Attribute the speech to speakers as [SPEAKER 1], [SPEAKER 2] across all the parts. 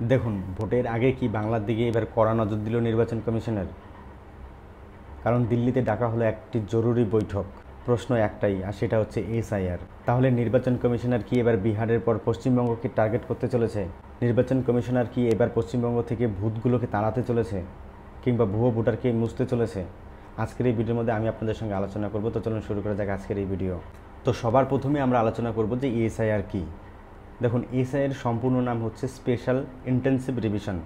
[SPEAKER 1] দেখুন, ভোটের আগে কি বাংলার দিকে এবার কড়া নজর দিল নির্বাচন কমিশনের? কারণ দিল্লিতে ডাকা হলো একটি জরুরি বৈঠক। প্রশ্ন একটাই, আর সেটা হচ্ছে এসআইআর। তাহলে নির্বাচন কমিশনার কি এবার বিহারের পর পশ্চিমবঙ্গকে টার্গেট করতে চলেছে? নির্বাচন কমিশনার কি এবার পশ্চিমবঙ্গ থেকে ভূতগুলোকে তাড়াতে চলেছে, কিংবা ভুয়ো ভোটারকে মুছতে চলেছে? আজকের এই ভিডিওর মধ্যে আমি আপনাদের সঙ্গে আলোচনা করব। তো চলুন শুরু করা যাক আজকের এই ভিডিও। তো সবার প্রথমে আমরা আলোচনা করব যে এসআইআর কি। দেখুন, এসআইআর সম্পূর্ণ নাম হচ্ছে স্পেশাল ইন্টেন্সিভ রিভিশন,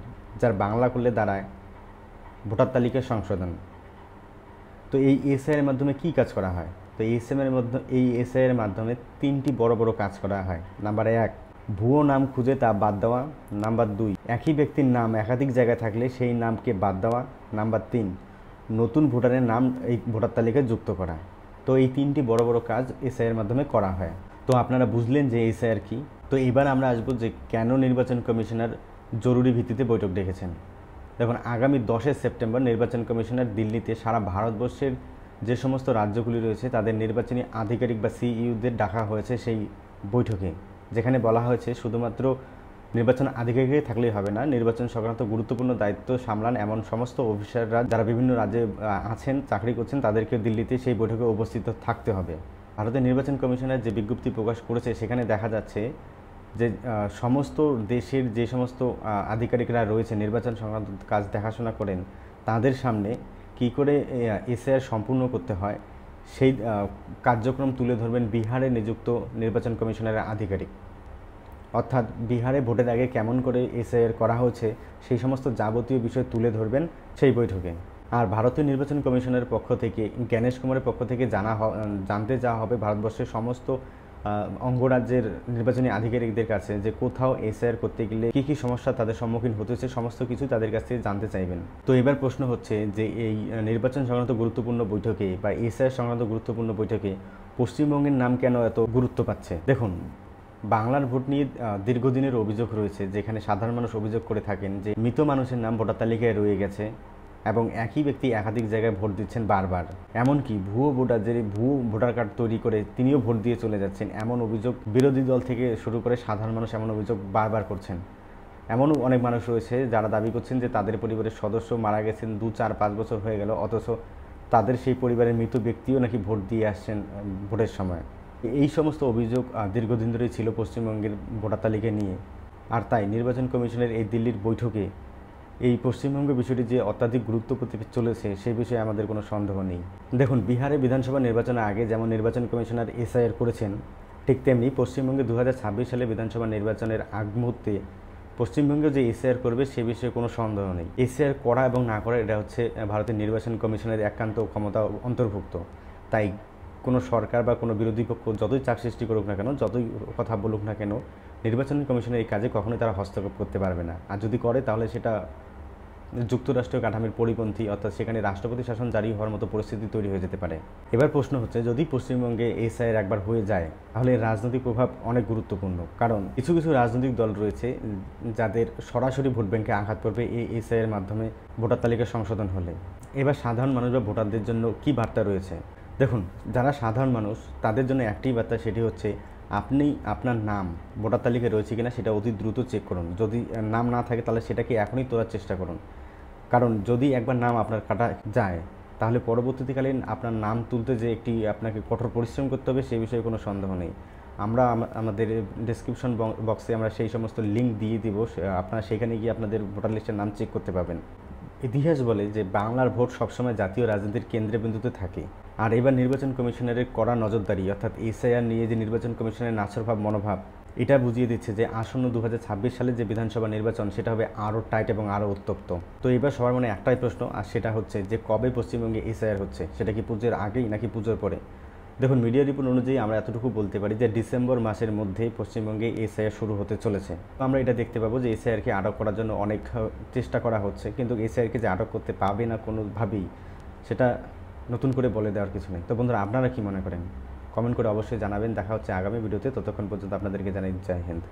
[SPEAKER 1] যার বাংলা করলে দাঁড়ায় ভোটার তালিকা সংশোধন। তো এই এসআইআর মাধ্যমে কি কাজ করা হয়? তো এই এসআইআর মাধ্যমে তিনটি বড় বড় কাজ করা হয়। নাম্বার 1, ভুয়ো নাম খুঁজে তা বাদ দেওয়া। নাম্বার 2, একই ব্যক্তির নাম একাধিক জায়গায় থাকলে সেই নামকে বাদ দেওয়া। নাম্বার 3, নতুন ভোটারের নাম এই ভোটার তালিকায় যুক্ত করা। তো এই তিনটি বড় বড় কাজ এসআইআর মাধ্যমে করা হয়। তো আপনারা বুঝলেন যে এসআইআর কি। তো এবার আমরা আসবো যে কেন নির্বাচন কমিশনার জরুরি ভিত্তিতে বৈঠক ডেকেছেন। দেখুন, আগামী 10 সেপ্টেম্বর নির্বাচন কমিশনার দিল্লিতে সারা ভারতবর্ষের যে সমস্ত রাজ্যগুলি রয়েছে তাদের নির্বাচনী আধিকারিক বা সিইউদের ডাকা হয়েছে সেই বৈঠকে, যেখানে বলা হয়েছে শুধুমাত্র নির্বাচন আধিকারিক থাকলেই হবে না, নির্বাচন সংক্রান্ত গুরুত্বপূর্ণ দায়িত্ব সামলান এমন সমস্ত অফিসাররা যারা বিভিন্ন রাজ্যে আছেন, চাকরি করছেন, তাদেরকে দিল্লিতে সেই বৈঠকে উপস্থিত থাকতে হবে। ভারতের নির্বাচন কমিশনার যে বিজ্ঞপ্তি প্রকাশ করেছে সেখানে দেখা যাচ্ছে যে সমস্ত দেশের যে সমস্ত আধিকারিকরা রয়েছে নির্বাচন সংক্রান্ত কাজ দেখাশোনা করেন, তাদের সামনে কী করে এসআইআর সম্পূর্ণ করতে হয় সেই কার্যক্রম তুলে ধরবেন বিহারে নিযুক্ত নির্বাচন কমিশনারের আধিকারিক। অর্থাৎ বিহারে ভোটের আগে কেমন করে এসআইআর করা হয়েছে সেই সমস্ত যাবতীয় বিষয় তুলে ধরবেন সেই বৈঠকে। আর ভারতীয় নির্বাচন কমিশনের পক্ষ থেকে, জ্ঞানেশ কুমারের পক্ষ থেকে জানতে চাওয়া হবে ভারতবর্ষের সমস্ত অঙ্গরাজ্যের নির্বাচনী আধিকারিকদের কাছে যে কোথাও এসআইআর করতে গেলে কী কী সমস্যা তাদের সম্মুখীন হতে হচ্ছে, সমস্ত কিছু তাদের কাছ থেকে জানতে চাইবেন। তো এবার প্রশ্ন হচ্ছে যে এই নির্বাচন সংক্রান্ত গুরুত্বপূর্ণ বৈঠকে বা এসআইআর সংক্রান্ত গুরুত্বপূর্ণ বৈঠকে পশ্চিমবঙ্গের নাম কেন এত গুরুত্ব পাচ্ছে? দেখুন, বাংলার ভোট নিয়ে দীর্ঘদিনের অভিযোগ রয়েছে, যেখানে সাধারণ মানুষ অভিযোগ করে থাকেন যে মৃত মানুষের নাম ভোটার তালিকায় রয়ে গেছে এবং একই ব্যক্তি একাধিক জায়গায় ভোট দিচ্ছেন বারবার। এমনকি ভুয়ো ভোটার, যে ভুয়ো ভোটার কার্ড তৈরি করে তিনিও ভোট দিয়ে চলে যাচ্ছেন, এমন অভিযোগ বিরোধী দল থেকে শুরু করে সাধারণ মানুষ এমন অভিযোগ বারবার করছেন। এমনও অনেক মানুষ রয়েছে যারা দাবি করছেন যে তাদের পরিবারের সদস্য মারা গেছেন 2, 4, 5 বছর হয়ে গেল, অথচ তাদের সেই পরিবারের মৃত ব্যক্তিও নাকি ভোট দিয়ে আসছেন ভোটের সময়। এই সমস্ত অভিযোগ দীর্ঘদিন ধরেই ছিল পশ্চিমবঙ্গের ভোটার তালিকা নিয়ে। আর তাই নির্বাচন কমিশনের এই দিল্লির বৈঠকে এই পশ্চিমবঙ্গের বিষয়টি যে অত্যাধিক গুরুত্ব পেতে চলেছে সেই বিষয়ে আমাদের কোনো সন্দেহ নেই। দেখুন, বিহারে বিধানসভা নির্বাচনের আগে যেমন নির্বাচন কমিশনার এসআইআর করেছেন, ঠিক তেমনি পশ্চিমবঙ্গে 2026 সালে বিধানসভা নির্বাচনের আগ মুহূর্তে পশ্চিমবঙ্গে যে এসআইআর করবে সে বিষয়ে কোনো সন্দেহ নেই। এসআইআর করা এবং না করা এটা হচ্ছে ভারতের নির্বাচন কমিশনের একান্ত ক্ষমতা অন্তর্ভুক্ত। তাই কোনো সরকার বা কোনো বিরোধী পক্ষ যতই চাপ সৃষ্টি করুক না কেন, যতই কথা বলুক না কেন, নির্বাচন কমিশনের এই কাজে কখনোই তারা হস্তক্ষেপ করতে পারবে না। আর যদি করে তাহলে সেটা যুক্তরাষ্ট্রীয় কাঠামোর পরিপন্থী, অর্থাৎ সেখানে রাষ্ট্রপতি শাসন জারি হওয়ার মতো পরিস্থিতি তৈরি হয়ে যেতে পারে। এবার প্রশ্ন হচ্ছে, যদি পশ্চিমবঙ্গে এসআইআর একবার হয়ে যায় তাহলে এর রাজনৈতিক প্রভাব অনেক গুরুত্বপূর্ণ। কারণ কিছু কিছু রাজনৈতিক দল রয়েছে যাদের সরাসরি ভোট ব্যাংকে আঘাত পড়বে এই এসআইআর মাধ্যমে ভোটার তালিকা সংশোধন হলে। এবার সাধারণ মানুষ বা ভোটারদের জন্য কি বার্তা রয়েছে? দেখুন, যারা সাধারণ মানুষ তাদের জন্য একটি বার্তা, সেটি হচ্ছে আপনি আপনার নাম ভোটার তালিকায় রয়েছে কিনা সেটা অতি দ্রুত চেক করুন। যদি নাম না থাকে তাহলে সেটাকে এখনই তোলার চেষ্টা করুন। কারণ যদি একবার নাম আপনার কাটা যায় তাহলে পরবর্তীকালীন আপনার নাম তুলতে যে আপনাকে কঠোর পরিশ্রম করতে হবে সে বিষয়ে কোনো সন্দেহ নেই। আমরা আমাদের ডেসক্রিপশন বক্সে আমরা সেই সমস্ত লিঙ্ক দিয়ে দিব, আপনারা সেখানে গিয়ে আপনাদের ভোটার লিস্টের নাম চেক করতে পারবেন। ইতিহাস বলে যে বাংলার ভোট সবসময় জাতীয় রাজনীতির কেন্দ্রবিন্দুতে থাকে। আর এবার নির্বাচন কমিশনারের কড়া নজরদারি, অর্থাৎ এসআইআর নিয়ে যে নির্বাচন কমিশনের নাছোড়ভাব মনোভাব, এটা বুঝিয়ে দিচ্ছে যে আসন্ন 2026 সালের যে বিধানসভা নির্বাচন সেটা হবে আরও টাইট এবং আরও উত্তপ্ত। তো এবার সবার মনে একটাই প্রশ্ন, আর সেটা হচ্ছে যে কবে পশ্চিমবঙ্গে এসআইআর হচ্ছে, সেটা কি পুজোর আগেই নাকি পুজোর পরে? দেখুন, মিডিয়া রিপোর্ট অনুযায়ী আমরা এতটুকু বলতে পারি যে ডিসেম্বর মাসের মধ্যেই পশ্চিমবঙ্গে এসআইআর শুরু হতে চলেছে। তো আমরা এটা দেখতে পাবো যে এসআইআরকে আটক করার জন্য অনেক চেষ্টা করা হচ্ছে, কিন্তু এসআইআরকে যে আটক করতে পারবে না কোনোভাবেই, সেটা নতুন করে বলে দেওয়ার কিছু নেই। তো বন্ধুরা, আপনারা কি মনে করেন? কমেন্ট করে অবশ্যই জানাবেন। দেখা হচ্ছে আগামী ভিডিওতে। ততক্ষণ পর্যন্ত আপনাদেরকে জানাই জয় হিন্দ।